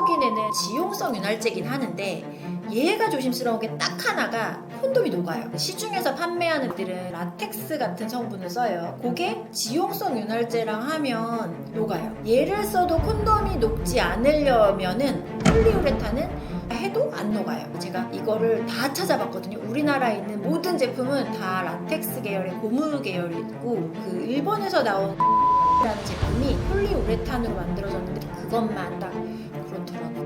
확인에는 지용성 윤활제긴 하는데 얘가 조심스러운 게 딱 하나가 콘돔이 녹아요. 시중에서 판매하는 것들은 라텍스 같은 성분을 써요. 그게 지용성 윤활제랑 하면 녹아요. 얘를 써도 콘돔이 녹지 않으려면은 폴리우레탄은 해도 안 녹아요. 제가 이거를 다 찾아봤거든요. 우리나라에 있는 모든 제품은 다 라텍스 계열의 고무 계열이고 그 일본에서 나온 라는 제품이 폴리우레탄으로 만들어졌는데 그것만 딱 그렇더라고요.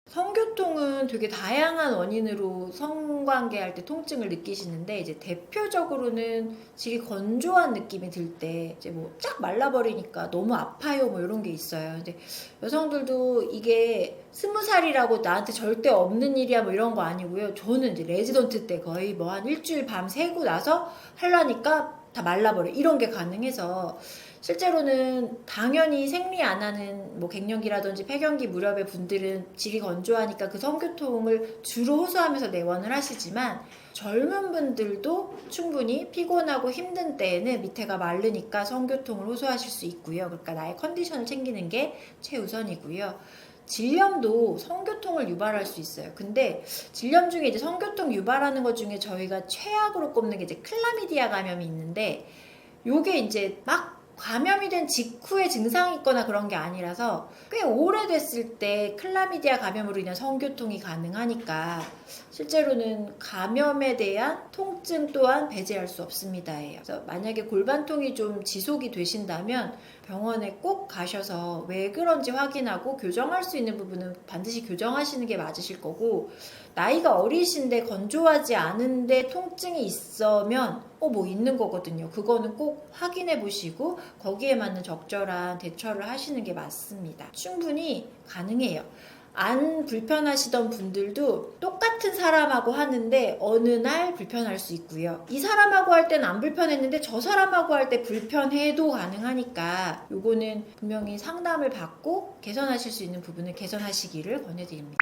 성교통은 되게 다양한 원인으로 성관계할 때 통증을 느끼시는데 이제 대표적으로는 질이 건조한 느낌이 들 때 이제 뭐 쫙 말라버리니까 너무 아파요 뭐 이런 게 있어요. 근데 여성들도 이게 20살이라고 나한테 절대 없는 일이야 뭐 이런 거 아니고요. 저는 이제 레지던트 때 거의 뭐 한 일주일 밤 새고 나서 하려니까 다 말라버려 이런 게 가능해서 실제로는 당연히 생리 안 하는 뭐 갱년기라든지 폐경기 무렵의 분들은 질이 건조하니까 그 성교통을 주로 호소하면서 내원을 하시지만 젊은 분들도 충분히 피곤하고 힘든 때에는 밑에가 마르니까 성교통을 호소하실 수 있고요. 그러니까 나의 컨디션을 챙기는 게 최우선이고요. 질염도 성교통을 유발할 수 있어요. 근데 질염 중에 이제 성교통 유발하는 것 중에 저희가 최악으로 꼽는 게 이제 클라미디아 감염이 있는데 요게 이제 막 감염이 된 직후에 증상이 있거나 그런 게 아니라서 꽤 오래됐을 때 클라미디아 감염으로 인한 성교통이 가능하니까 실제로는 감염에 대한 통증 또한 배제할 수 없습니다. 그래서 만약에 골반통이 좀 지속이 되신다면 병원에 꼭 가셔서 왜 그런지 확인하고 교정할 수 있는 부분은 반드시 교정하시는 게 맞으실 거고 나이가 어리신데 건조하지 않은데 통증이 있으면 뭐 있는 거거든요. 그거는 꼭 확인해 보시고 거기에 맞는 적절한 대처를 하시는 게 맞습니다. 충분히 가능해요. 안 불편하시던 분들도 똑같은 사람하고 하는데 어느 날 불편할 수 있고요. 이 사람하고 할 때는 안 불편했는데 저 사람하고 할 때 불편해도 가능하니까 요거는 분명히 상담을 받고 개선하실 수 있는 부분을 개선하시기를 권해드립니다.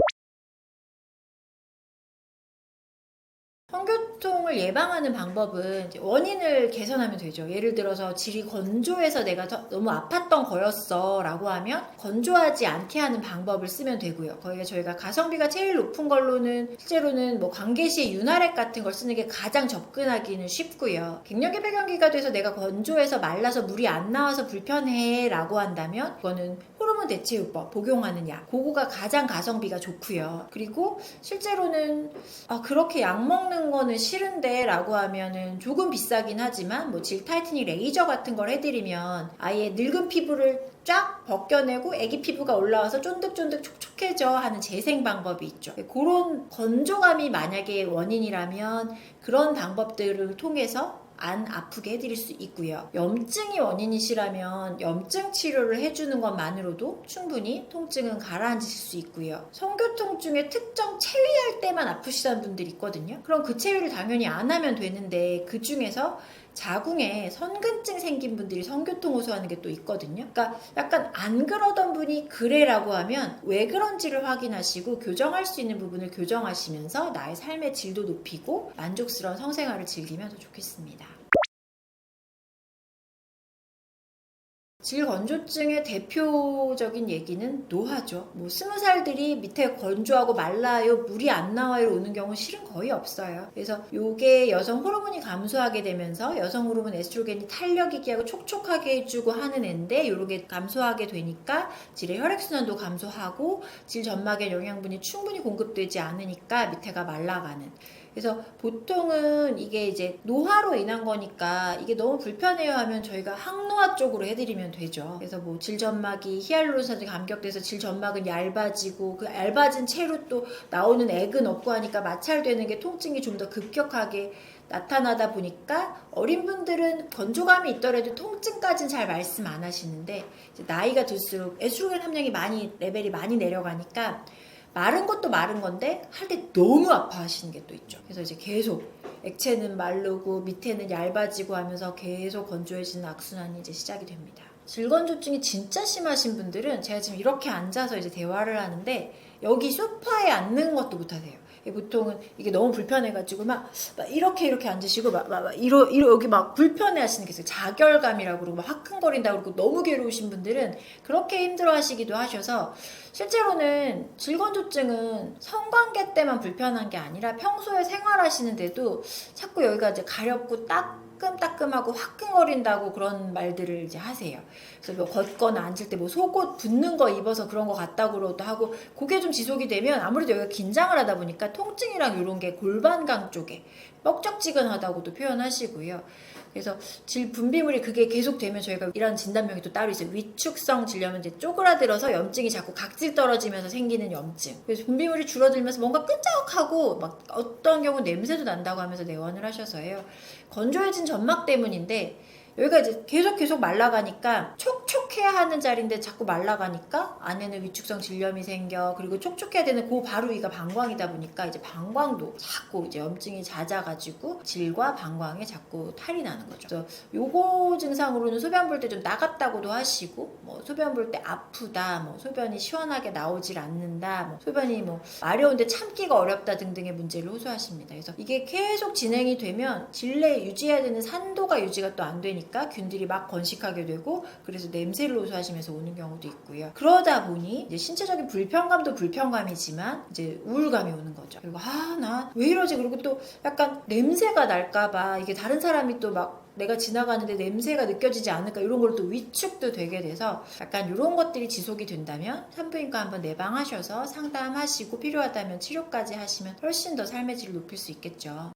성교통을 예방하는 방법은 이제 원인을 개선하면 되죠. 예를 들어서 질이 건조해서 내가 너무 아팠던 거였어 라고 하면 건조하지 않게 하는 방법을 쓰면 되고요. 거기에 저희가 가성비가 제일 높은 걸로는 실제로는 뭐 관계 시에 윤활액 같은 걸 쓰는 게 가장 접근하기는 쉽고요. 갱년기 폐경기가 돼서 내가 건조해서 말라서 물이 안 나와서 불편해 라고 한다면 그거는 호르몬 대체요법 복용하는 약 그거가 가장 가성비가 좋고요. 그리고 실제로는 그렇게 약 먹는 거는 싫은데 라고 하면은 조금 비싸긴 하지만 뭐 질 타이트닝 레이저 같은 걸 해드리면 아예 늙은 피부를 쫙 벗겨내고 애기 피부가 올라와서 쫀득쫀득 촉촉해져 하는 재생 방법이 있죠. 그런 건조감이 만약에 원인이라면 그런 방법들을 통해서 안 아프게 해드릴 수 있고요. 염증이 원인이시라면 염증 치료를 해주는 것만으로도 충분히 통증은 가라앉으실 수 있고요. 성교통증에 특정 체위할 때만 아프시다는 분들이 있거든요. 그럼 그 체위를 당연히 안 하면 되는데 그 중에서 자궁에 선근증 생긴 분들이 성교통 호소하는 게 또 있거든요. 그러니까 약간 안 그러던 분이 그래라고 하면 왜 그런지를 확인하시고 교정할 수 있는 부분을 교정하시면서 나의 삶의 질도 높이고 만족스러운 성생활을 즐기면 더 좋겠습니다. 질 건조증의 대표적인 얘기는 노화죠. 뭐 20살들이 밑에 건조하고 말라요, 물이 안 나와요 오는 경우 실은 거의 없어요. 그래서 요게 여성 호르몬이 감소하게 되면서 여성 호르몬 에스트로겐이 탄력있게 하고 촉촉하게 해주고 하는 애인데 요렇게 감소하게 되니까 질의 혈액순환도 감소하고 질 점막에 영양분이 충분히 공급되지 않으니까 밑에가 말라가는. 그래서 보통은 이게 이제 노화로 인한 거니까 이게 너무 불편해요 하면 저희가 항노화 쪽으로 해드리면 되죠. 그래서 뭐 질점막이 히알루론산에 감격돼서 질점막은 얇아지고 그 얇아진 채로 또 나오는 액은 없고 하니까 마찰되는 게 통증이 좀 더 급격하게 나타나다 보니까 어린 분들은 건조감이 있더라도 통증까지는 잘 말씀 안 하시는데 이제 나이가 들수록 에스트로겐 함량이 레벨이 많이 내려가니까 마른 것도 마른 건데 할 때 너무 아파하시는 게 또 있죠. 그래서 이제 계속 액체는 마르고 밑에는 얇아지고 하면서 계속 건조해지는 악순환이 이제 시작이 됩니다. 질건조증이 진짜 심하신 분들은 제가 지금 이렇게 앉아서 이제 대화를 하는데 여기 소파에 앉는 것도 못하세요. 보통은 이게 너무 불편해가지고 막 이렇게 앉으시고 여기 막 불편해하시는 게 있어요. 자결감이라고 그러고 막 화끈거린다고 그러고 너무 괴로우신 분들은 그렇게 힘들어하시기도 하셔서 실제로는 질건조증은 성관계 때만 불편한 게 아니라 평소에 생활하시는데도 자꾸 여기가 이제 가렵고 따끔따끔하고 화끈거린다고 그런 말들을 이제 하세요. 그래서 뭐 걷거나 앉을 때 뭐 속옷 붙는 거 입어서 그런 거 같다고도 하고, 그게 좀 지속이 되면 아무래도 여기가 긴장을 하다 보니까 통증이랑 이런 게 골반강 쪽에 뻑적지근하다고도 표현하시고요. 그래서 질 분비물이 그게 계속되면 저희가 이런 진단명이 또 따로 있어요. 위축성 질염은 이제 쪼그라들어서 염증이 자꾸 각질 떨어지면서 생기는 염증. 그래서 분비물이 줄어들면서 뭔가 끈적하고 막 어떤 경우 냄새도 난다고 하면서 내원을 하셔서요. 건조해진 점막 때문인데 여기가 이제 계속 말라가니까 촉촉해야 하는 자리인데 자꾸 말라가니까 안에는 위축성 질염이 생겨. 그리고 촉촉해야 되는 그 바로 위가 방광이다 보니까 이제 방광도 자꾸 이제 염증이 잦아가지고 질과 방광에 자꾸 탈이 나는 거죠. 그래서 요거 증상으로는 소변 볼 때 좀 나갔다고도 하시고, 뭐 소변 볼 때 아프다, 뭐 소변이 시원하게 나오질 않는다, 뭐 소변이 뭐 마려운데 참기가 어렵다 등등의 문제를 호소하십니다. 그래서 이게 계속 진행이 되면 질내 유지해야 되는 산도가 유지가 또 안 되니까 균들이 막 건식하게 되고, 그래서 냄새를 호소하시면서 오는 경우도 있고요. 그러다 보니 이제 신체적인 불편감도 불편감이지만 이제 우울감이 오는 거죠. 그리고 나 왜 이러지? 그리고 또 약간 냄새가 날까봐, 이게 다른 사람이 또 막 내가 지나가는데 냄새가 느껴지지 않을까, 이런 걸 또 위축도 되게 돼서 약간 이런 것들이 지속이 된다면 산부인과 한번 내방하셔서 상담하시고 필요하다면 치료까지 하시면 훨씬 더 삶의 질을 높일 수 있겠죠.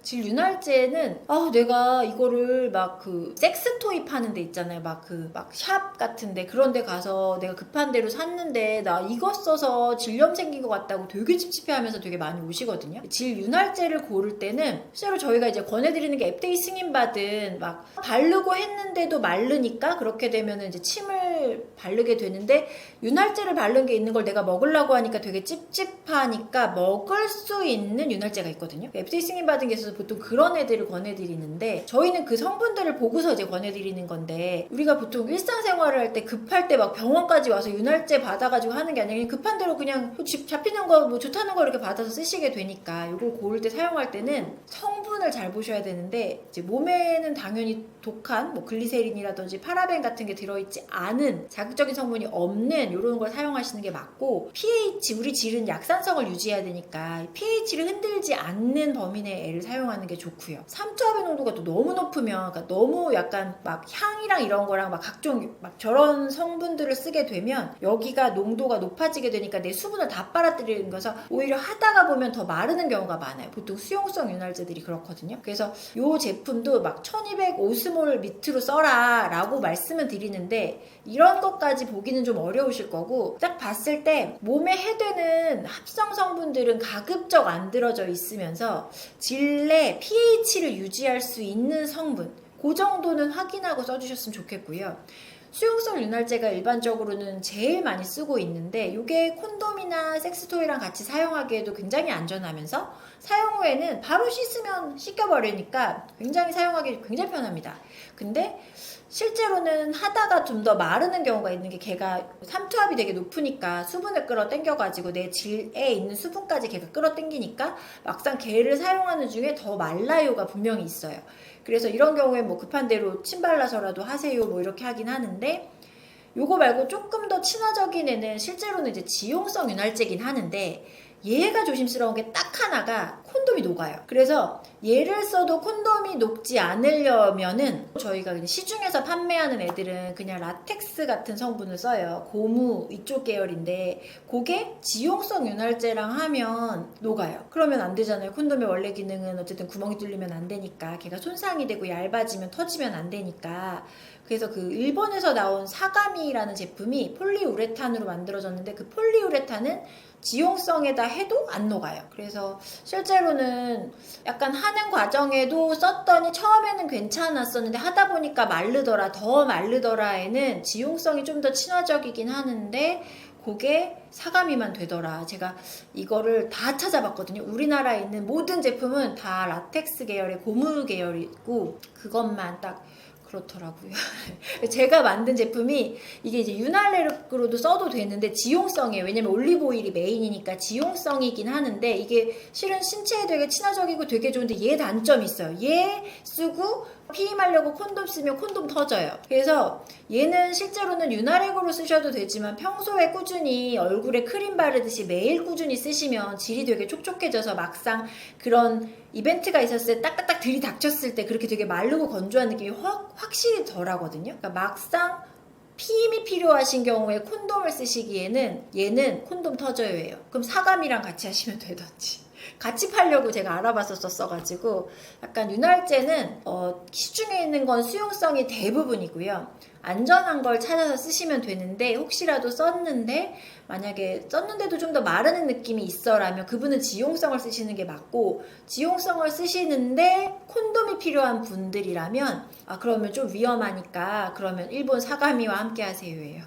질윤활제는 내가 이거를 막 그 섹스토이 파는 데 있잖아요. 막 샵 같은데, 그런 데 가서 내가 급한 대로 샀는데 나 이거 써서 질염 생긴 것 같다고 되게 찝찝해하면서 되게 많이 오시거든요. 질윤활제를 고를 때는 실제로 저희가 이제 권해드리는 게 FDA 승인받은, 막 바르고 했는데도 마르니까 그렇게 되면은 이제 침을 바르게 되는데, 윤활제를 바른 게 있는 걸 내가 먹으려고 하니까 되게 찝찝하니까 먹을 수 있는 윤활제가 있거든요. FDA 승인받은 게 있어서 보통 그런 애들을 권해드리는데, 저희는 그 성분들을 보고서 이제 권해드리는 건데, 우리가 보통 일상생활을 할 때 급할 때 막 병원까지 와서 윤활제 받아가지고 하는 게 아니라 그냥 급한 대로 그냥 집 잡히는 거 뭐 좋다는 거 이렇게 받아서 쓰시게 되니까, 이걸 고를 때 사용할 때는 성분을 잘 보셔야 되는데, 이제 몸에는 당연히 독한 뭐 글리세린이라든지 파라벤 같은 게 들어있지 않은, 자극적인 성분이 없는 이런 걸 사용하시는 게 맞고, pH, 우리 질은 약산성을 유지해야 되니까 pH를 흔들지 않는 범위 내의 애를 사용하는 게 좋고요. 삼투압의 농도가 또 너무 높으면, 그러니까 너무 약간 막 향이랑 이런 거랑 막 각종 막 저런 성분들을 쓰게 되면 여기가 농도가 높아지게 되니까 내 수분을 다 빨아들이는 거서 오히려 하다가 보면 더 마르는 경우가 많아요. 보통 수용성 윤활제들이 그렇거든요. 그래서 이 제품도 막 1200오스몰 밑으로 써라 라고 말씀을 드리는데, 이런 것까지 보기는 좀 어려우실 거고, 딱 봤을 때 몸에 해되는 합성 성분들은 가급적 안 들어져 있으면서 질내 pH를 유지할 수 있는 성분, 그 정도는 확인하고 써주셨으면 좋겠고요. 수용성 윤활제가 일반적으로는 제일 많이 쓰고 있는데, 이게 콘돔이나 섹스토이랑 같이 사용하기에도 굉장히 안전하면서 사용 후에는 바로 씻으면 씻겨버리니까 굉장히 사용하기 굉장히 편합니다. 근데 실제로는 하다가 좀 더 마르는 경우가 있는 게, 걔가 삼투압이 되게 높으니까 수분을 끌어 당겨가지고 내 질에 있는 수분까지 걔가 끌어 당기니까 막상 걔를 사용하는 중에 더 말라요가 분명히 있어요. 그래서 이런 경우에 뭐 급한 대로 침 발라서라도 하세요 뭐 이렇게 하긴 하는데, 요거 말고 조금 더 친화적인 애는 실제로는 이제 지용성 윤활제긴 하는데, 얘가 조심스러운 게 딱 하나가 콘돔이 녹아요. 그래서 얘를 써도 콘돔이 녹지 않으려면은 저희가 그냥 시중에서 판매하는 애들은 그냥 라텍스 같은 성분을 써요. 고무 이쪽 계열인데, 그게 지용성 윤활제랑 하면 녹아요. 그러면 안 되잖아요. 콘돔의 원래 기능은 어쨌든 구멍이 뚫리면 안 되니까, 걔가 손상이 되고 얇아지면 터지면 안 되니까. 그래서 그 일본에서 나온 사가미라는 제품이 폴리우레탄으로 만들어졌는데, 그 폴리우레탄은 지용성에다 해도 안 녹아요. 그래서 실제로는 약간 하는 과정에도 썼더니 처음에는 괜찮았었는데 하다 보니까 더 마르더라에는 지용성이 좀 더 친화적이긴 하는데, 그게 사가미만 되더라. 제가 이거를 다 찾아봤거든요. 우리나라에 있는 모든 제품은 다 라텍스 계열의 고무 계열이고, 그것만 딱 그렇더라고요. 제가 만든 제품이 이게 이제 윤활유로도 써도 되는데 지용성이에요. 왜냐면 올리브 오일이 메인이니까 지용성이긴 하는데 이게 실은 신체에 되게 친화적이고 되게 좋은데 얘 단점이 있어요. 얘 쓰고 피임하려고 콘돔 쓰면 콘돔 터져요. 그래서 얘는 실제로는 윤활액으로 쓰셔도 되지만 평소에 꾸준히 얼굴에 크림 바르듯이 매일 꾸준히 쓰시면 질이 되게 촉촉해져서 막상 그런 이벤트가 있었을 때 딱딱딱 들이닥쳤을 때 그렇게 되게 마르고 건조한 느낌이 확실히 덜 하거든요. 그러니까 막상 피임이 필요하신 경우에 콘돔을 쓰시기에는 얘는 콘돔 터져요예요. 그럼 사감이랑 같이 하시면 되던지. 같이 팔려고 제가 알아봤었어가지고 약간 윤활제는 시중에 있는 건 수용성이 대부분이고요. 안전한 걸 찾아서 쓰시면 되는데 혹시라도 썼는데 만약에 썼는데도 좀 더 마르는 느낌이 있어라면 그분은 지용성을 쓰시는 게 맞고 지용성을 쓰시는데 콘돔이 필요한 분들이라면 그러면 좀 위험하니까 그러면 일본 사가미와 함께 하세요예요.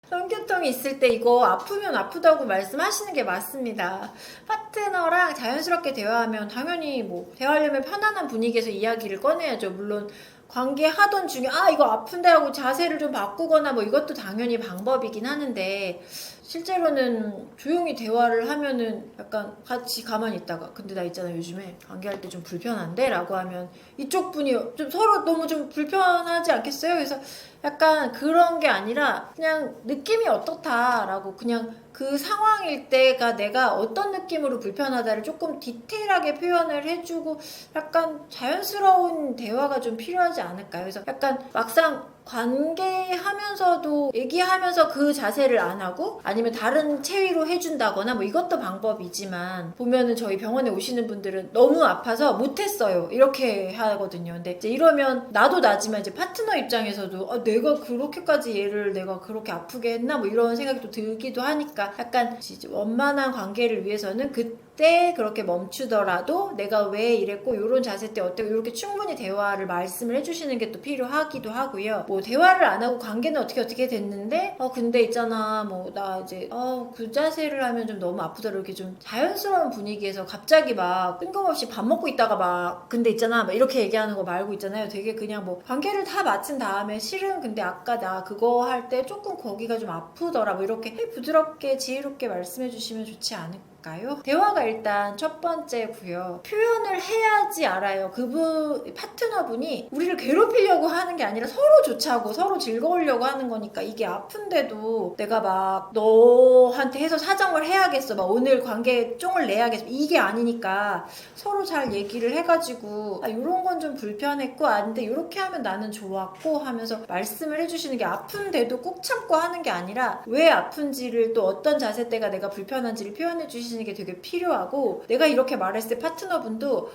성교통이 있을 때 이거 아프면 아프다고 말씀하시는 게 맞습니다. 파트너랑 자연스럽게 대화하면 당연히 뭐 대화하려면 편안한 분위기에서 이야기를 꺼내야죠. 물론 관계하던 중에 이거 아픈데 하고 자세를 좀 바꾸거나 뭐 이것도 당연히 방법이긴 하는데 실제로는 조용히 대화를 하면은 약간 같이 가만히 있다가 근데 나 있잖아 요즘에 관계할 때 좀 불편한데? 라고 하면 이쪽 분이 좀 서로 너무 좀 불편하지 않겠어요? 그래서 약간 그런 게 아니라 그냥 느낌이 어떻다라고 그냥 그 상황일 때가 내가 어떤 느낌으로 불편하다를 조금 디테일하게 표현을 해주고 약간 자연스러운 대화가 좀 필요하지 않을까요? 그래서 약간 막상 관계하면서도 얘기하면서 그 자세를 안 하고 아니면 다른 체위로 해준다거나 뭐 이것도 방법이지만 보면은 저희 병원에 오시는 분들은 너무 아파서 못했어요 이렇게 하거든요. 근데 이제 이러면 나도 나지만 이제 파트너 입장에서도 내가 그렇게까지 얘를 내가 그렇게 아프게 했나 뭐 이런 생각이 또 들기도 하니까 약간 원만한 관계를 위해서는 그때 그렇게 멈추더라도 내가 왜 이랬고 이런 자세 때 어때고 이렇게 충분히 대화를 말씀을 해주시는 게 또 필요하기도 하고요. 뭐 대화를 안 하고 관계는 어떻게 됐는데 근데 있잖아 뭐 나 이제 그 자세를 하면 좀 너무 아프더라 이렇게 좀 자연스러운 분위기에서 갑자기 막 뜬금없이 밥 먹고 있다가 막 근데 있잖아 막 이렇게 얘기하는 거 말고 있잖아요. 되게 그냥 뭐 관계를 다 마친 다음에 실은 근데 아까 나 그거 할 때 조금 거기가 좀 아프더라 뭐 이렇게 부드럽게 지혜롭게 말씀해 주시면 좋지 않을까요? 대화가 일단 첫 번째고요. 표현을 해야지 알아요. 그분 파트너분이 우리를 괴롭히려고 하는 게 아니라 서로 좋자고 서로 즐거우려고 하는 거니까 이게 아픈데도 내가 막 너한테 해서 사정을 해야겠어 막 오늘 관계에 쫑을 내야겠어 이게 아니니까 서로 잘 얘기를 해가지고 이런 건 좀 불편했고 근데 이렇게 하면 나는 좋았고 하면서 말씀을 해주시는 게 아픈데도 꾹 참고 하는 게 아니라 왜 아픈지를 또 어떤 자세 때가 내가 불편한지를 표현해 주시는 게 되게 필요하고 내가 이렇게 말했을 때 파트너분도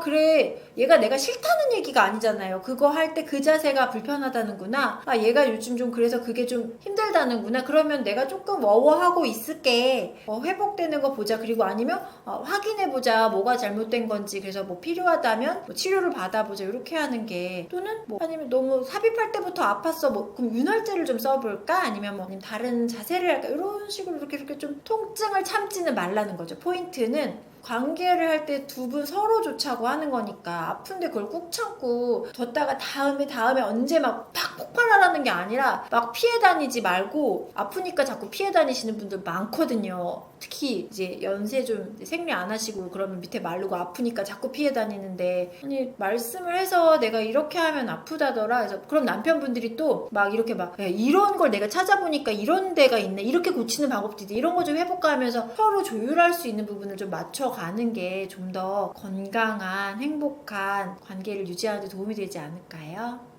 그래 얘가 내가 싫다는 얘기가 아니잖아요. 그거 할 때 그 자세가 불편하다는구나. 얘가 요즘 좀 그래서 그게 좀 힘들다는구나. 그러면 내가 조금 워워하고 있을게. 회복되는 거 보자. 그리고 아니면 확인해보자. 뭐가 잘못된 건지. 그래서 뭐 필요하다면 뭐 치료를 받아보자. 이렇게 하는 게 또는 뭐 아니면 너무 삽입할 때부터 아팠어. 뭐 그럼 윤활제를 좀 써볼까? 아니면 뭐 다른 자세를 할까? 이런 식으로 이렇게 좀 통증을 참지는 말라는 거죠. 포인트는 관계를 할 때 두 분 서로 좋자고 하는 거니까 아픈데 그걸 꾹 참고 뒀다가 다음에 언제 막 팍 폭발하라는 게 아니라 막 피해 다니지 말고 아프니까 자꾸 피해 다니시는 분들 많거든요. 특히 이제 연세 좀 생리 안 하시고 그러면 밑에 마르고 아프니까 자꾸 피해 다니는데 아니 말씀을 해서 내가 이렇게 하면 아프다더라. 그래서 그럼 남편분들이 또 막 이렇게 막 이런 걸 내가 찾아보니까 이런 데가 있네. 이렇게 고치는 방법도 있네. 이런 거 좀 해볼까 하면서 서로 조율할 수 있는 부분을 좀 맞춰가는 게 좀 더 건강한 행복한 관계를 유지하는 데 도움이 되지 않을까요?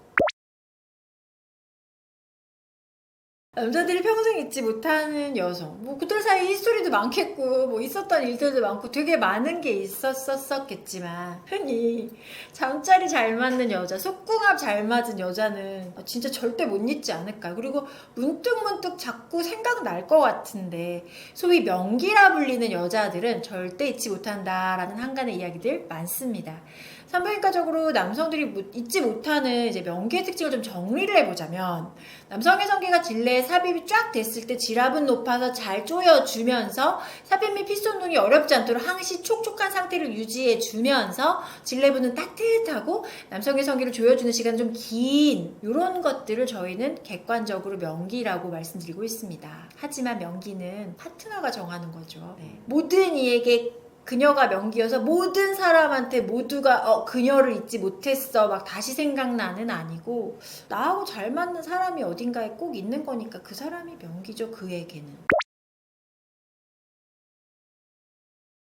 남자들이 평생 잊지 못하는 여성 뭐 그들 사이 히스토리도 많겠고 뭐 있었던 일들도 많고 되게 많은 게 있었겠지만 흔히 잠자리 잘 맞는 여자 속궁합 잘 맞은 여자는 진짜 절대 못 잊지 않을까. 그리고 문득문득 자꾸 생각날 것 같은데 소위 명기라 불리는 여자들은 절대 잊지 못한다라는 한간의 이야기들 많습니다. 산부인과적으로 남성들이 잊지 못하는 이제 명기의 특징을 좀 정리를 해보자면 남성의 성기가 질내 때 삽입이 쫙 됐을 때 지압은 높아서 잘 조여주면서 삽입 및 피스 운동이 어렵지 않도록 항시 촉촉한 상태를 유지해주면서 질레부는 따뜻하고 남성의 성기를 조여주는 시간 좀 긴 이런 것들을 저희는 객관적으로 명기라고 말씀드리고 있습니다. 하지만 명기는 파트너가 정하는 거죠. 모든 이에게 그녀가 명기여서 모든 사람한테 모두가 그녀를 잊지 못했어 막 다시 생각나는 아니고 나하고 잘 맞는 사람이 어딘가에 꼭 있는 거니까 그 사람이 명기죠, 그에게는.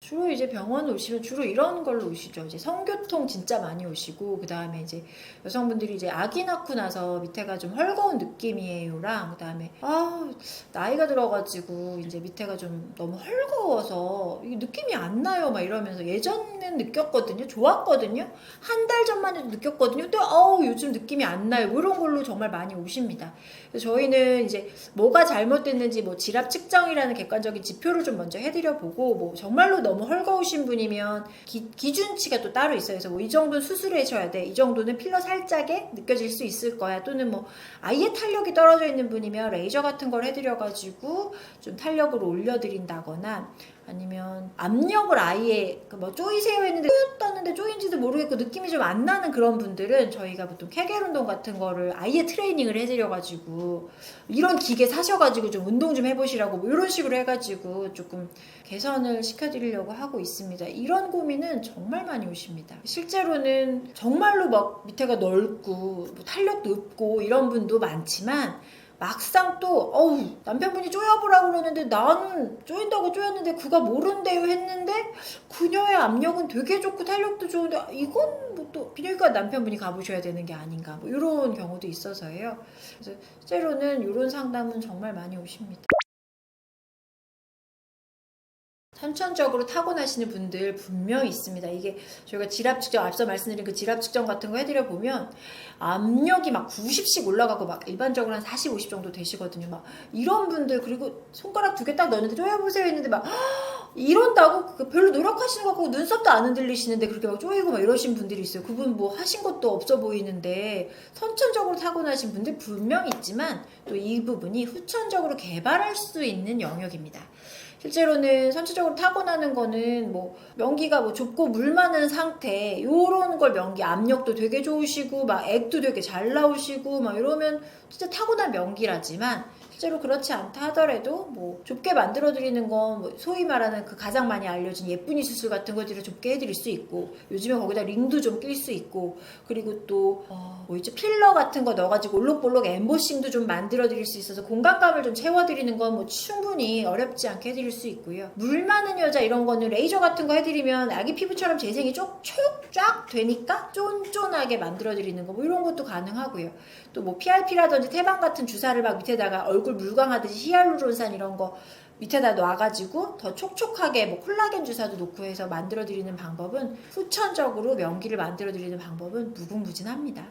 주로 이제 병원 오시면 주로 이런 걸로 오시죠. 이제 성교통 진짜 많이 오시고, 그 다음에 이제 여성분들이 이제 아기 낳고 나서 밑에가 좀 헐거운 느낌이에요랑, 그 다음에 나이가 들어가지고 이제 밑에가 좀 너무 헐거워서 이게 느낌이 안 나요 막 이러면서 예전엔 느꼈거든요. 좋았거든요. 한 달 전만 해도 느꼈거든요. 근데 요즘 느낌이 안 나요. 이런 걸로 정말 많이 오십니다. 그래서 저희는 이제 뭐가 잘못됐는지 뭐 지압 측정이라는 객관적인 지표를 좀 먼저 해드려 보고, 뭐 정말로 너무 헐거우신 분이면 기준치가 또 따로 있어요. 그래서 뭐 이 정도는 수술하셔야 돼, 이 정도는 필러 살짝에 느껴질 수 있을 거야, 또는 뭐 아예 탄력이 떨어져 있는 분이면 레이저 같은 걸 해드려가지고 좀 탄력을 올려드린다거나, 아니면 압력을 아예 뭐 쪼이세요 했는데 쪼였다는데 쪼인지도 모르겠고 느낌이 좀 안 나는 그런 분들은 저희가 보통 케겔 운동 같은 거를 아예 트레이닝을 해드려가지고 이런 기계 사셔가지고 좀 운동 좀 해보시라고 뭐 이런 식으로 해가지고 조금 개선을 시켜드리려고 하고 있습니다. 이런 고민은 정말 많이 오십니다. 실제로는 정말로 막 밑에가 넓고 뭐 탄력도 없고 이런 분도 많지만, 막상 또 남편분이 쪼여보라고 그러는데 나는 쪼인다고 쪼였는데 그가 모른대요 했는데 그녀의 압력은 되게 좋고 탄력도 좋은데 이건 뭐 또 비뇨기과 남편분이 가보셔야 되는 게 아닌가, 뭐 이런 경우도 있어서요. 그래서 실제로는 이런 상담은 정말 많이 오십니다. 선천적으로 타고나시는 분들 분명히 있습니다. 이게 저희가 지압 측정, 앞서 말씀드린 그 지압 측정 같은 거 해드려 보면 압력이 막 90씩 올라가고 막 일반적으로 한 40, 50 정도 되시거든요. 막 이런 분들, 그리고 손가락 2개 딱 넣었는데 쪼여보세요 했는데 막 이런다고 별로 노력하시는 것 같고 눈썹도 안 흔들리시는데 그렇게 막 쪼이고 막 이러신 분들이 있어요. 그분 뭐 하신 것도 없어 보이는데 선천적으로 타고나신 분들 분명히 있지만 또 이 부분이 후천적으로 개발할 수 있는 영역입니다. 실제로는 선천적으로 타고나는 거는 뭐 명기가 뭐 좁고 물 많은 상태 요런 걸 명기, 압력도 되게 좋으시고 막 액도 되게 잘 나오시고 막 이러면 진짜 타고난 명기라지만, 실제로 그렇지 않다 하더라도 뭐 좁게 만들어 드리는 건 뭐 소위 말하는 그 가장 많이 알려진 예쁜이 수술 같은 것들을 좁게 해드릴 수 있고, 요즘에 거기다 링도 좀 낄 수 있고, 그리고 또 뭐 이제 필러 같은 거 넣어가지고 올록볼록 엠보싱도 좀 만들어 드릴 수 있어서 공간감을 좀 채워드리는 건 뭐 충분히 어렵지 않게 해드릴 수 있고요. 물 많은 여자 이런 거는 레이저 같은 거 해드리면 아기 피부처럼 재생이 쫙 되니까 쫀쫀하게 만들어 드리는 거 뭐 이런 것도 가능하고요. 또 뭐 PRP라든지 태방 같은 주사를 막 밑에다가 얼굴 물광하듯이 히알루론산 이런 거 밑에다 놔가지고 더 촉촉하게 뭐 콜라겐 주사도 놓고 해서 만들어 드리는 방법은, 후천적으로 명기를 만들어 드리는 방법은 무궁무진합니다.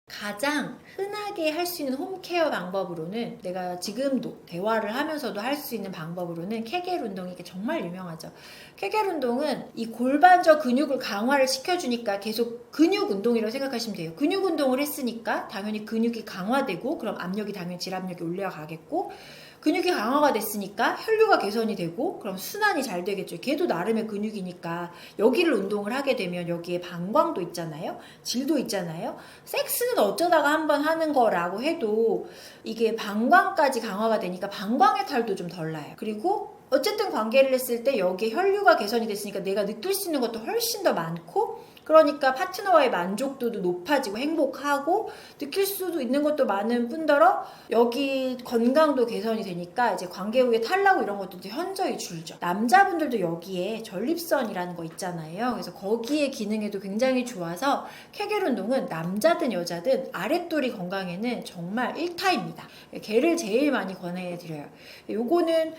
가장 흔하게 할 수 있는 홈케어 방법으로는, 내가 지금도 대화를 하면서도 할 수 있는 방법으로는 케겔 운동이 정말 유명하죠. 케겔 운동은 이 골반저 근육을 강화를 시켜주니까 계속 근육 운동이라고 생각하시면 돼요. 근육 운동을 했으니까 당연히 근육이 강화되고 그럼 압력이 당연히 질압력이 올라가겠고, 근육이 강화가 됐으니까 혈류가 개선이 되고 그럼 순환이 잘 되겠죠. 걔도 나름의 근육이니까 여기를 운동을 하게 되면 여기에 방광도 있잖아요. 질도 있잖아요. 섹스는 어쩌다가 한번 하는 거라고 해도 이게 방광까지 강화가 되니까 방광의 탈도 좀 덜 나요. 그리고 어쨌든 관계를 했을 때 여기에 혈류가 개선이 됐으니까 내가 느낄 수 있는 것도 훨씬 더 많고, 그러니까 파트너와의 만족도도 높아지고 행복하고 느낄 수도 있는 것도 많은 뿐더러 여기 건강도 개선이 되니까 이제 관계 후에 탈나고 이런 것들도 현저히 줄죠. 남자분들도 여기에 전립선이라는 거 있잖아요. 그래서 거기에 기능에도 굉장히 좋아서 케겔 운동은 남자든 여자든 아랫돌이 건강에는 정말 1타입니다. 걔를 제일 많이 권해드려요. 요거는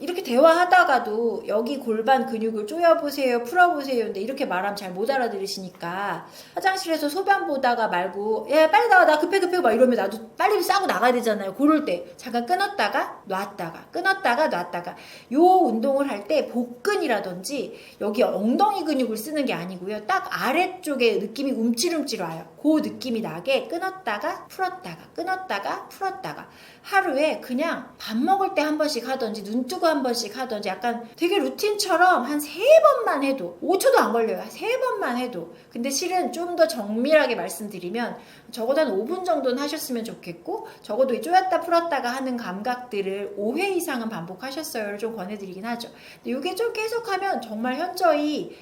이렇게 대화하다가도 여기 골반 근육을 조여보세요, 풀어보세요. 근데 이렇게 말하면 잘 못 알아 알아들으시니까 화장실에서 소변 보다가 말고 야 빨리 나와 나 급해 막 이러면 나도 빨리 싸고 나가야 되잖아요. 그럴 때 잠깐 끊었다가 놨다가 끊었다가 놨다가 요 운동을 할 때 복근이라든지 여기 엉덩이 근육을 쓰는 게 아니고요. 딱 아래쪽에 느낌이 움찔움찔 와요. 그 느낌이 나게 끊었다가 풀었다가 끊었다가 풀었다가 하루에 그냥 밥 먹을 때 한 번씩 하던지 눈 뜨고 한 번씩 하던지 약간 되게 루틴처럼 한 3번만 해도 5초도 안 걸려요. 3번만 해도. 근데 실은 좀 더 정밀하게 말씀드리면 적어도 한 5분 정도는 하셨으면 좋겠고 적어도 이 쪼였다 풀었다가 하는 감각들을 5회 이상은 반복하셨어요를 좀 권해드리긴 하죠. 근데 이게 좀 계속하면 정말 현저히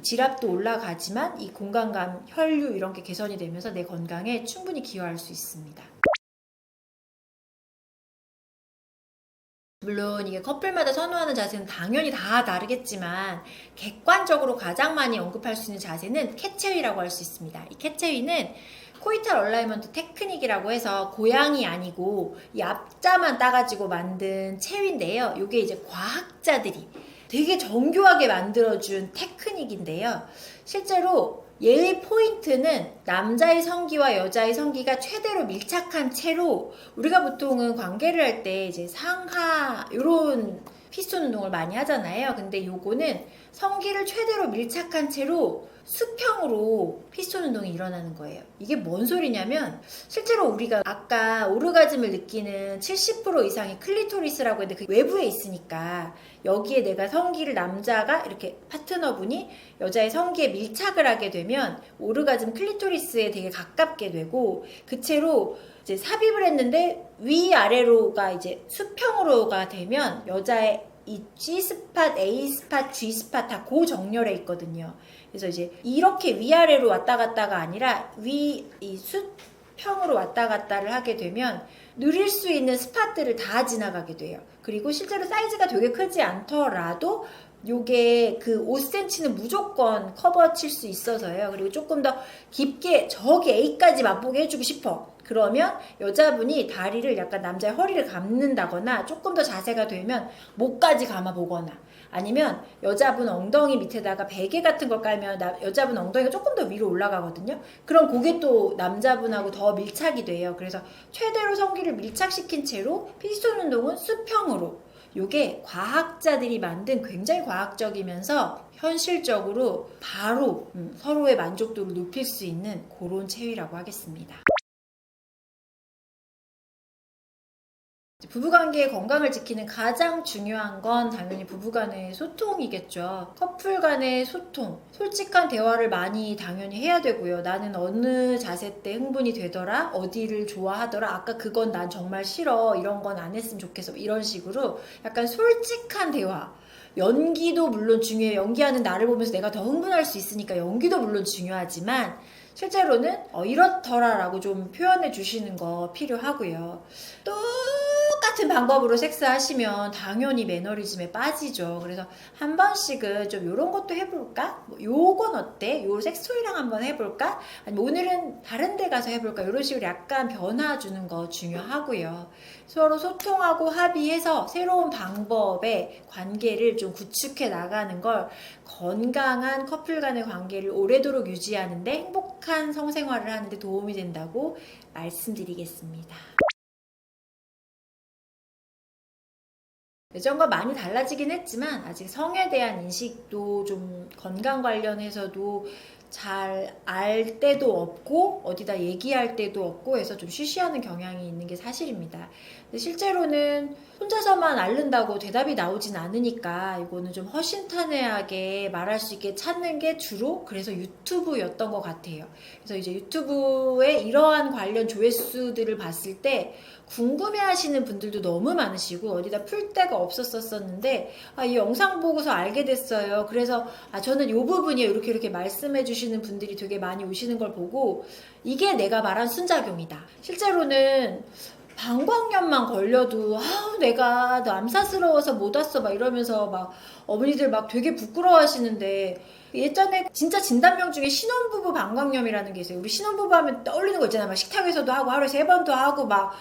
지압도 올라가지만 이 공간감, 혈류 이런 게 개선이 되면서 내 건강에 충분히 기여할 수 있습니다. 물론 이게 커플마다 선호하는 자세는 당연히 다 다르겠지만 객관적으로 가장 많이 언급할 수 있는 자세는 캣체위라고 할 수 있습니다. 이 캣체위는 코이탈 얼라이먼트 테크닉이라고 해서 고양이 아니고 이 앞자만 따가지고 만든 체위인데요. 이게 이제 과학자들이 되게 정교하게 만들어준 테크닉인데요. 실제로 얘의 포인트는 남자의 성기와 여자의 성기가 최대로 밀착한 채로 우리가 보통은 관계를 할 때 이제 상하 이런 피스톤 운동을 많이 하잖아요. 근데 요거는 성기를 최대로 밀착한 채로 수평으로 피스톤 운동이 일어나는 거예요. 이게 뭔 소리냐면 실제로 우리가 아까 오르가즘을 느끼는 70% 이상이 클리토리스라고 했는데 그 외부에 있으니까 여기에 내가 성기를 남자가 이렇게 파트너분이 여자의 성기에 밀착을 하게 되면 오르가즘 클리토리스에 되게 가깝게 되고 그 채로 이제 삽입을 했는데 위아래로가 이제 수평으로가 되면 여자의 이 G스팟, A스팟, G스팟 다 고정렬에 있거든요. 그래서 이제 이렇게 위아래로 왔다 갔다가 아니라 이 수평으로 왔다 갔다를 하게 되면 누릴 수 있는 스팟들을 다 지나가게 돼요. 그리고 실제로 사이즈가 되게 크지 않더라도 요게 그 5cm는 무조건 커버 칠 수 있어서요. 그리고 조금 더 깊게 저기 A까지 맛보게 해주고 싶어. 그러면 여자분이 다리를 약간 남자의 허리를 감는다거나 조금 더 자세가 되면 목까지 감아보거나 아니면 여자분 엉덩이 밑에다가 베개 같은 걸 깔면 여자분 엉덩이가 조금 더 위로 올라가거든요. 그럼 그게 또 남자분하고 더 밀착이 돼요. 그래서 최대로 성기를 밀착시킨 채로 피스톤 운동은 수평으로 요게 과학자들이 만든 굉장히 과학적이면서 현실적으로 바로 서로의 만족도를 높일 수 있는 그런 체위라고 하겠습니다. 부부관계의 건강을 지키는 가장 중요한 건 당연히 부부간의 소통이겠죠. 커플 간의 소통, 솔직한 대화를 많이 당연히 해야 되고요. 나는 어느 자세 때 흥분이 되더라, 어디를 좋아하더라, 아까 그건 난 정말 싫어, 이런 건 안 했으면 좋겠어, 이런 식으로 약간 솔직한 대화. 연기도 물론 중요해요. 연기하는 나를 보면서 내가 더 흥분할 수 있으니까 연기도 물론 중요하지만 실제로는 이렇더라 라고 좀 표현해 주시는 거 필요하고요. 똑같은 방법으로 섹스하시면 당연히 매너리즘에 빠지죠. 그래서 한 번씩은 좀 요런 것도 해볼까? 뭐 요건 어때? 요 섹스토이랑 한번 해볼까? 아니면 오늘은 다른 데 가서 해볼까? 이런 식으로 약간 변화 주는 거 중요하고요. 서로 소통하고 합의해서 새로운 방법의 관계를 좀 구축해 나가는 걸 건강한 커플 간의 관계를 오래도록 유지하는데 행복한 성생활을 하는데 도움이 된다고 말씀드리겠습니다. 예전과 많이 달라지긴 했지만 아직 성에 대한 인식도 좀 건강 관련해서도 잘 알 때도 없고 어디다 얘기할 때도 없고 해서 좀 쉬쉬하는 경향이 있는 게 사실입니다. 근데 실제로는 혼자서만 앓는다고 대답이 나오진 않으니까 이거는 좀 허심탄회하게 말할 수 있게 찾는 게 주로 그래서 유튜브였던 것 같아요. 그래서 이제 유튜브에 이러한 관련 조회수들을 봤을 때 궁금해하시는 분들도 너무 많으시고 어디다 풀 데가 없었었는데 이 영상 보고서 알게 됐어요. 그래서 저는 이 부분이에요. 이렇게 말씀해 주시는 분들이 되게 많이 오시는 걸 보고 이게 내가 말한 순작용이다. 실제로는 방광염만 걸려도 내가 남사스러워서 못 왔어 막 이러면서 막 어머니들 막 되게 부끄러워하시는데 예전에 진짜 진단명 중에 신혼부부 방광염이라는 게 있어요. 우리 신혼부부 하면 떠올리는 거 있잖아요. 막 식탁에서도 하고 하루에 3번도 하고 막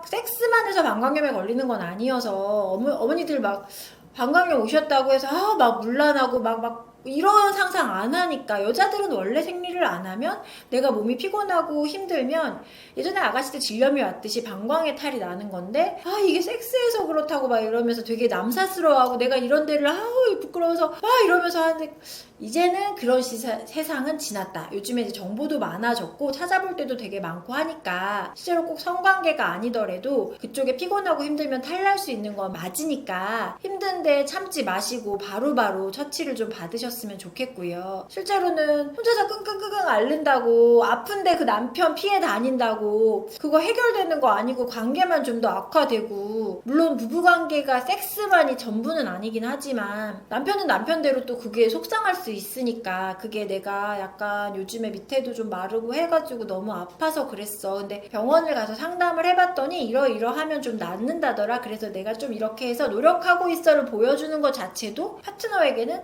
섹스만 해서 방광염에 걸리는 건 아니어서 어머니들 막 방광염 오셨다고 해서 막 물란하고 막 이런 상상 안 하니까. 여자들은 원래 생리를 안 하면 내가 몸이 피곤하고 힘들면 예전에 아가씨들 질염이 왔듯이 방광에 탈이 나는 건데 아 이게 섹스해서 그렇다고 막 이러면서 되게 남사스러워하고 내가 이런 데를 아우 부끄러워서 막 이러면서 하는데 이제는 그런 세상은 지났다. 요즘에 이제 정보도 많아졌고 찾아볼 때도 되게 많고 하니까 실제로 꼭 성관계가 아니더라도 그쪽에 피곤하고 힘들면 탈날 수 있는 건 맞으니까 힘든데 참지 마시고 바로바로 처치를 좀 받으셨으면 좋겠고요. 실제로는 혼자서 끙끙끙끙 앓는다고 아픈데 그 남편 피해 다닌다고 그거 해결되는 거 아니고 관계만 좀 더 악화되고 물론 부부관계가 섹스만이 전부는 아니긴 하지만 남편은 남편대로 또 그게 속상할 수 있으니까 그게 내가 약간 요즘에 밑에도 좀 마르고 해가지고 너무 아파서 그랬어. 근데 병원을 가서 상담을 해봤더니 이러이러하면 좀 낫는다더라. 그래서 내가 좀 이렇게 해서 노력하고 있어를 보여주는 것 자체도 파트너에게는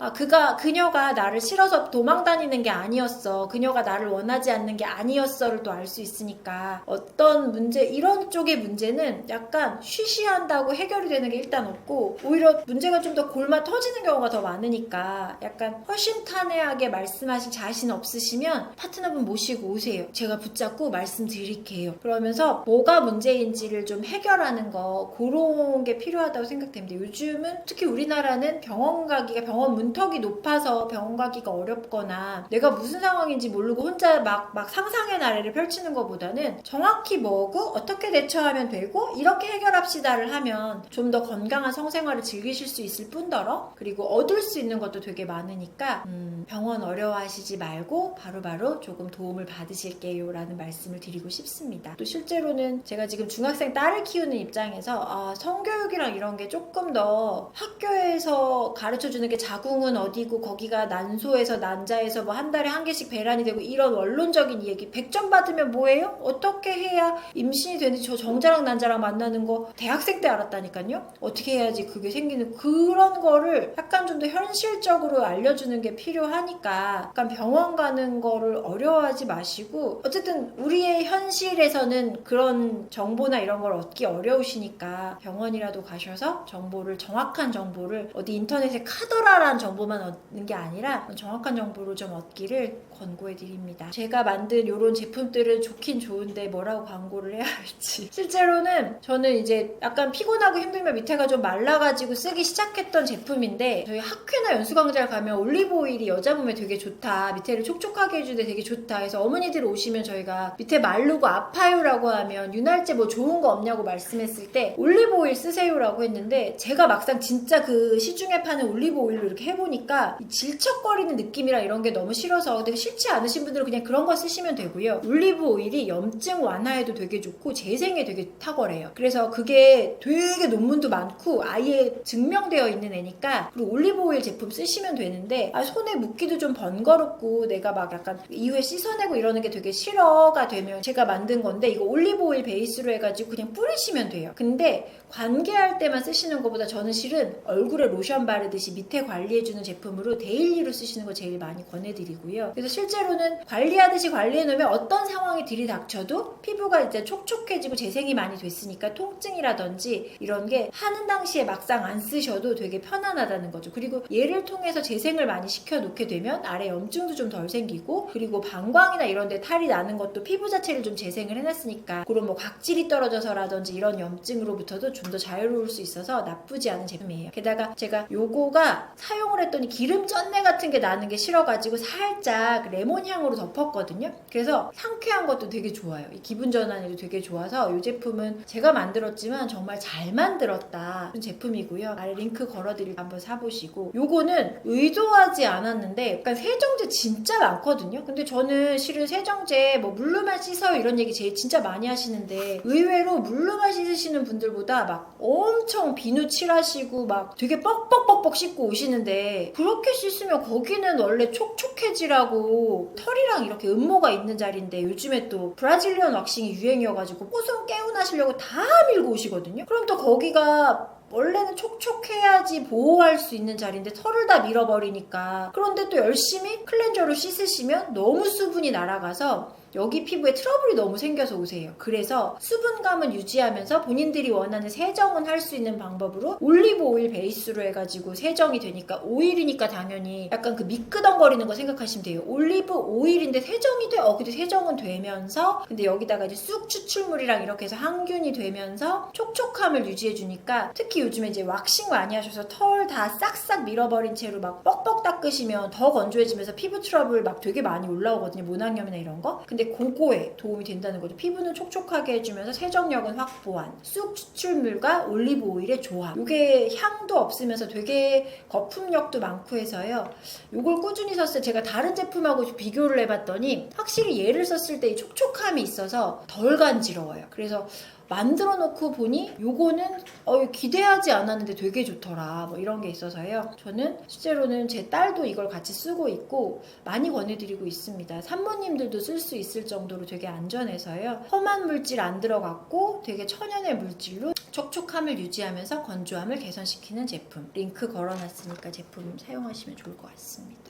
그녀가 나를 싫어서 도망다니는 게 아니었어. 그녀가 나를 원하지 않는 게 아니었어를 또 알 수 있으니까 어떤 문제 이런 쪽의 문제는 약간 쉬쉬한다고 해결이 되는 게 일단 없고 오히려 문제가 좀 더 골마 터지는 경우가 더 많으니까 약간 허심탄회하게 말씀하실 자신 없으시면 파트너분 모시고 오세요. 제가 붙잡고 말씀드릴게요. 그러면서 뭐가 문제인지를 좀 해결하는 거 그런 게 필요하다고 생각됩니다. 요즘은 특히 우리나라는 병원 문턱이 높아서 병원 가기가 어렵거나 내가 무슨 상황인지 모르고 혼자 막 상상의 나래를 펼치는 것보다는 정확히 뭐고 어떻게 대처하면 되고 이렇게 해결합시다를 하면 좀 더 건강한 성생활을 즐기실 수 있을 뿐더러 그리고 얻을 수 있는 것도 되게 많으니까 병원 어려워하시지 말고 바로바로 조금 도움을 받으실게요 라는 말씀을 드리고 싶습니다. 또 실제로는 제가 지금 중학생 딸을 키우는 입장에서 성교육이랑 이런 게 조금 더 학교에서 가르쳐주는 게 자궁은 어디고 거기가 난소에서 난자에서 뭐 한 달에 한 개씩 배란이 되고 이런 원론적인 얘기 100점 받으면 뭐예요? 어떻게 해야 임신이 되는지 저 정자랑 난자랑 만나는 거 대학생 때 알았다니까요. 어떻게 해야지 그게 생기는 그런 거를 약간 좀 더 현실적으로 알려주는 게 필요하니까 약간 병원 가는 거를 어려워하지 마시고 어쨌든 우리의 현실에서는 그런 정보나 이런 걸 얻기 어려우시니까 병원이라도 가셔서 정확한 정보를 어디 인터넷에 카더라라는 정보만 얻는 게 아니라 정확한 정보를 좀 얻기를 권고해 드립니다. 제가 만든 이런 제품들은 좋긴 좋은데 뭐라고 광고를 해야 할지 실제로는 저는 이제 약간 피곤하고 힘들면 밑에가 좀 말라가지고 쓰기 시작했던 제품인데 저희 학회나 연수광장 가면 올리브 오일이 여자 몸에 되게 좋다 밑에를 촉촉하게 해주는데 되게 좋다 해서 어머니들 오시면 저희가 밑에 마르고 아파요라고 하면 윤활제 뭐 좋은 거 없냐고 말씀했을 때 올리브 오일 쓰세요라고 했는데 제가 막상 진짜 그 시중에 파는 올리브 오일로 이렇게 해보니까 질척거리는 느낌이랑 이런 게 너무 싫어서 근데 싫지 않으신 분들은 그냥 그런 거 쓰시면 되고요. 올리브 오일이 염증 완화에도 되게 좋고 재생에 되게 탁월해요. 그래서 그게 되게 논문도 많고 아예 증명되어 있는 애니까 그리고 올리브 오일 제품 쓰시면 되는데 손에 묻기도 좀 번거롭고 내가 막 약간 이후에 씻어내고 이러는 게 되게 싫어가 되면 제가 만든 건데 이거 올리브 오일 베이스로 해가지고 그냥 뿌리시면 돼요. 근데 관계할 때만 쓰시는 것보다 저는 실은 얼굴에 로션 바르듯이 밑에 관리해주는 제품으로 데일리로 쓰시는 거 제일 많이 권해드리고요. 그래서 실제로는 관리하듯이 관리해놓으면 어떤 상황이 들이닥쳐도 피부가 이제 촉촉해지고 재생이 많이 됐으니까 통증이라든지 이런 게 하는 당시에 막상 안 쓰셔도 되게 편안하다는 거죠. 그리고 얘를 통해서 재생을 많이 시켜놓게 되면 아래 염증도 좀 덜 생기고 그리고 방광이나 이런 데 탈이 나는 것도 피부 자체를 좀 재생을 해놨으니까 그런 뭐 각질이 떨어져서라든지 이런 염증으로부터도 좀 더 자유로울 수 있어서 나쁘지 않은 제품이에요. 게다가 제가 요거가 사용을 했더니 기름 쩐내 같은 게 나는 게 싫어가지고 살짝 레몬 향으로 덮었거든요. 그래서 상쾌한 것도 되게 좋아요. 이 기분 전환에도 되게 좋아서 이 제품은 제가 만들었지만 정말 잘 만들었다 제품이고요. 아래 링크 걸어드릴게요. 한번 사보시고 요거는 의도하지 않았는데 약간 세정제 진짜 많거든요. 근데 저는 실은 세정제 뭐 물로만 씻어요 이런 얘기 제일 진짜 많이 하시는데 의외로 물로만 씻으시는 분들보다 막 엄청 비누 칠하시고 막 되게 뻑뻑뻑뻑 씻고 오시는데 그렇게 씻으면 거기는 원래 촉촉해지라고 털이랑 이렇게 음모가 있는 자리인데 요즘에 또 브라질리언 왁싱이 유행이어가지고 뽀송 개운하시려고 다 밀고 오시거든요. 그럼 또 거기가 원래는 촉촉해야지 보호할 수 있는 자리인데 털을 다 밀어버리니까 그런데 또 열심히 클렌저로 씻으시면 너무 수분이 날아가서 여기 피부에 트러블이 너무 생겨서 오세요. 그래서 수분감은 유지하면서 본인들이 원하는 세정은 할 수 있는 방법으로 올리브 오일 베이스로 해가지고 세정이 되니까, 오일이니까 당연히 약간 그 미끄덩거리는 거 생각하시면 돼요. 올리브 오일인데 세정이 돼? 근데 세정은 되면서, 근데 여기다가 이제 쑥 추출물이랑 이렇게 해서 항균이 되면서 촉촉함을 유지해주니까, 특히 요즘에 이제 왁싱 많이 하셔서 털 다 싹싹 밀어버린 채로 막 뻑뻑 닦으시면 더 건조해지면서 피부 트러블 막 되게 많이 올라오거든요. 모낭염이나 이런 거. 근데 그거에 도움이 된다는 거죠. 피부는 촉촉하게 해주면서 세정력은 확보한 쑥 추출물과 올리브 오일의 조합. 이게 향도 없으면서 되게 거품력도 많고 해서요. 이걸 꾸준히 썼을 때 제가 다른 제품하고 비교를 해봤더니 확실히 얘를 썼을 때 이 촉촉함이 있어서 덜 간지러워요. 그래서 만들어 놓고 보니 요거는 기대하지 않았는데 되게 좋더라, 뭐 이런 게 있어서요. 저는 실제로는 제 딸도 이걸 같이 쓰고 있고 많이 권해드리고 있습니다. 산모님들도 쓸 수 있을 정도로 되게 안전해서요. 험한 물질 안 들어갔고 되게 천연의 물질로 촉촉함을 유지하면서 건조함을 개선시키는 제품. 링크 걸어놨으니까 제품 사용하시면 좋을 것 같습니다.